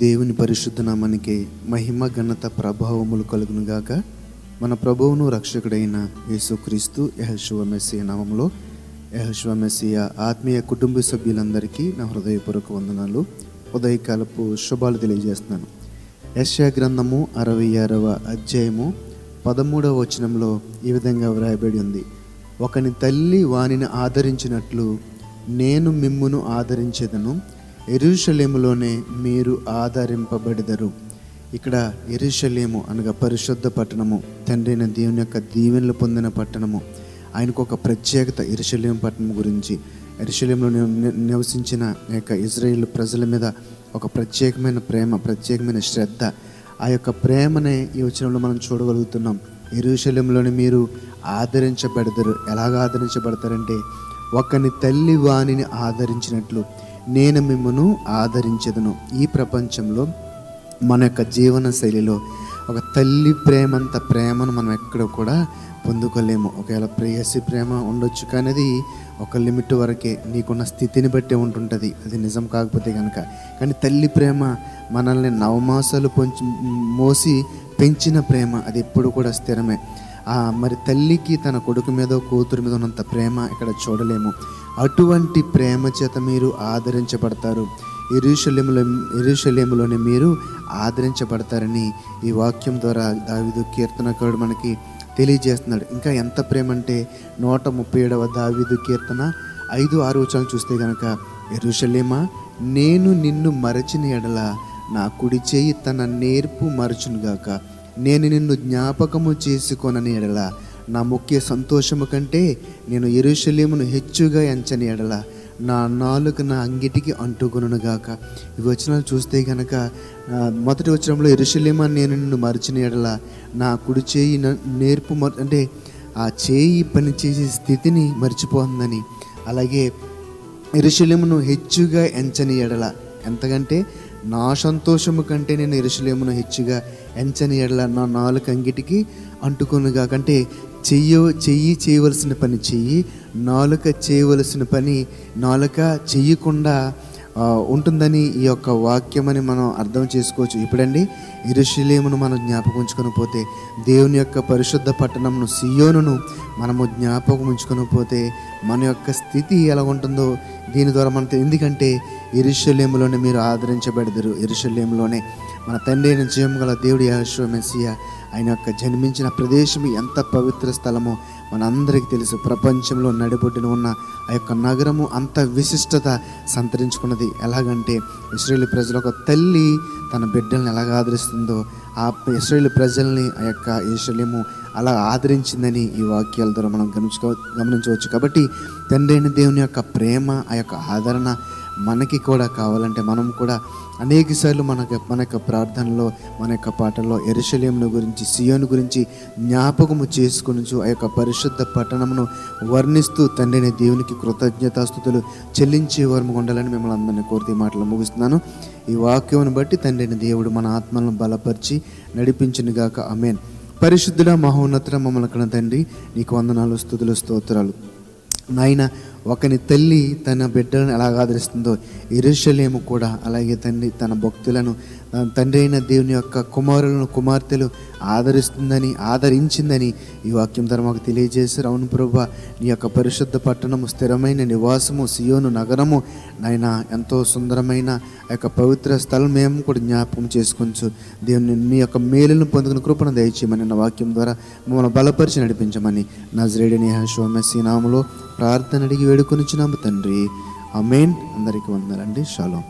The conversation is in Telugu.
దేవుని పరిశుద్ధ నామానికి మహిమ ఘనత ప్రభావములు కలుగునుగాక. మన ప్రభువును రక్షకుడైన యేసుక్రీస్తు యెహోషువ మెస్సియా నామములో యెహోషువ మెస్సియా ఆత్మీయ కుటుంబ సభ్యులందరికీ నా హృదయపూర్వక వందనాలు, ఉదయకాలపు శుభాలు తెలియజేస్తున్నాను. యెషయా గ్రంథము 66వ అధ్యాయము 13వ వచనంలో ఈ విధంగా వ్రాయబడి ఉంది: ఒకని తల్లి వానిని ఆదరించినట్లు నేను మిమ్మును ఆదరించెదను, యెరూషలేములోనే మీరు ఆదరింపబడెదరు. ఇక్కడ యెరూషలేము అనగా పరిశుద్ధ పట్టణము, తండ్రి అయిన దేవుని యొక్క దీవెనలు పొందిన పట్టణము. ఆయనకు ఒక ప్రత్యేకత యెరూషలేము పట్టణం గురించి. యెరూషలేములో నివసించిన యొక్క ఇజ్రాయేల్ ప్రజల మీద ఒక ప్రత్యేకమైన ప్రేమ, ప్రత్యేకమైన శ్రద్ధ. ఆ యొక్క ప్రేమనే ఈ వచనంలో మనం చూడగలుగుతున్నాం. యెరూషలేములోని మీరు ఆదరించబడతారు. ఎలాగ ఆదరించబడతారంటే, ఒకని తల్లి వానిని ఆదరించినట్లు నేను మిమ్మును ఆదరించెదను. ఈ ప్రపంచంలో మన యొక్క జీవన శైలిలో ఒక తల్లి ప్రేమంత ప్రేమను మనం ఎక్కడ కూడా పొందుకోలేము. ఒకవేళ ప్రేయసి ప్రేమ ఉండొచ్చు, కానీ అది ఒక లిమిట్ వరకే, నీకున్న స్థితిని బట్టి ఉంటుంటుంది, అది నిజం కాకపోతే కనుక. కానీ తల్లి ప్రేమ మనల్ని నవమాసాలు మోసి పెంచిన ప్రేమ, అది ఎప్పుడు కూడా స్థిరమే. మరి తల్లికి తన కొడుకు మీద కూతురు మీద ఉన్నంత ప్రేమ ఇక్కడ చూడలేము. అటువంటి ప్రేమ చేత మీరు ఆదరించబడతారు. యెరూషలేములోనే మీరు ఆదరించబడతారని ఈ వాక్యం ద్వారా దావీదు కీర్తనకారుడు మనకి తెలియజేస్తున్నాడు. ఇంకా ఎంత ప్రేమ అంటే 137వ దావీదు కీర్తన 5-6 వచనాలు చూస్తే కనుక, యెరూషలేమా, నేను నిన్ను మరచిన ఎడల నా కుడి చేయి తన నేర్పు మరచునుగాక. నేను నిన్ను జ్ఞాపకము చేసుకొనని ఎడల నా ముఖ్య సంతోషము కంటే నేను యెరూషలేమును హెచ్చుగా ఎంచని ఎడల నా నాలుక నా అంగిటికి అంటుకొనుగాక. ఈ వచనాలు చూస్తే కనుక, మొదటి వచనంలో యెరూషలేమా నేను నిన్ను మరచిన ఎడల నా కుడి చేయి నేర్పు అంటే ఆ చేయి పని చేసే స్థితిని మర్చిపోతుందని. అలాగే యెరూషలేమును హెచ్చుగా ఎంచని ఎడల, ఎంతకంటే నా సంతోషము కంటే నేను యెరూషలేమును హెచ్చుగా ఎంచని ఎడల నా నాలుక అంగిటికి అంటుకొనుగా. అంటే చెయ్యి చేయవలసిన పని చెయ్యి, నాలుక చేయవలసిన పని నాలుక చెయ్యకుండా ఉంటుందని ఈ యొక్క వాక్యమని మనం అర్థం చేసుకోవచ్చు. ఇప్పుడండి యెరూషలేమును మనం జ్ఞాపకం ఉంచుకొని పోతే, దేవుని యొక్క పరిశుద్ధ పట్టణమును సియోనును మనము జ్ఞాపకం ఉంచుకొని పోతే మన యొక్క స్థితి ఎలా ఉంటుందో దీని ద్వారా మనతో. ఎందుకంటే యెరూషలేములోనే మీరు ఆదరించబడదురు. యెరూషలేములోనే మన తండ్రి అయిన జీవము గల దేవుడు యెహోషువ మెస్సియా ఆయన యొక్క జన్మించిన ప్రదేశం ఎంత పవిత్ర స్థలమో మనందరికీ తెలుసు. ప్రపంచంలో నడిబొడ్డున ఉన్న ఆ యొక్క నగరము అంత విశిష్టత సంతరించుకున్నది. ఎలాగంటే ఇశ్రాయేలు ప్రజలు ఒక తల్లి తన బిడ్డల్ని ఎలాగ ఆదరిస్తుందో ఆ ఇశ్రాయేలు ప్రజల్ని ఆ యొక్క యెరూషలేము అలా ఆదరించిందని ఈ వాక్యాల ద్వారా మనం గమనించవచ్చు. కాబట్టి తండ్రి అయిన దేవుని యొక్క ప్రేమ, ఆ యొక్క ఆదరణ మనకి కూడా కావాలంటే మనం కూడా అనేకసార్లు మన యొక్క ప్రార్థనలో, మన యొక్క పాటల్లో యెరూషలేమును గురించి, సియోను గురించి జ్ఞాపకము చేసుకుని ఆ యొక్క పరిశుద్ధ పట్టణమును వర్ణిస్తూ తండ్రిని దేవునికి కృతజ్ఞతాస్తుతులు చెల్లించే వారు ఉండాలని మిమ్మల్ని అందరినీ కోరితే మాటలు ముగిస్తున్నాను. ఈ వాక్యమును బట్టి తండ్రిని దేవుడు మన ఆత్మలను బలపరిచి నడిపించునుగాక. ఆమేన్. పరిశుద్ధుడ మహోన్నతుడ మమ్మల్ని కన్న తండ్రి, నీకు వందనాలు, స్తుతులు, స్తోత్రాలు. నాయన, ఒకని తల్లి తన బిడ్డలను ఎలాగ ఆదరిస్తుందో యెరూషలేము కూడా అలాగే తండ్రి తన భక్తులను, తండ్రి అయిన దేవుని యొక్క కుమారులను, కుమార్తెలు ఆదరించిందని ఈ వాక్యం ద్వారా మాకు తెలియజేశారు. అవును ప్రభువా, నీ యొక్క పరిశుద్ధ పట్టణము, స్థిరమైన నివాసము, సియోను నగరము నాయన ఎంతో సుందరమైన ఆ యొక్క పవిత్ర స్థలం మేము కూడా జ్ఞాపకం చేసుకొంచు. దేవుని నీ యొక్క మేలును పొందుకుని కృపను దయచేయమని నా వాక్యం ద్వారా మమ్మల్ని బలపరిచి నడిపించమని నజరేయుడైన యెహోషువ మెస్సియా నామములో ప్రార్థన అడిగి వేడుకొనిచున్నాము తండ్రి. ఆమేన్. అందరికీ వందనాలండి. షాలోమ్.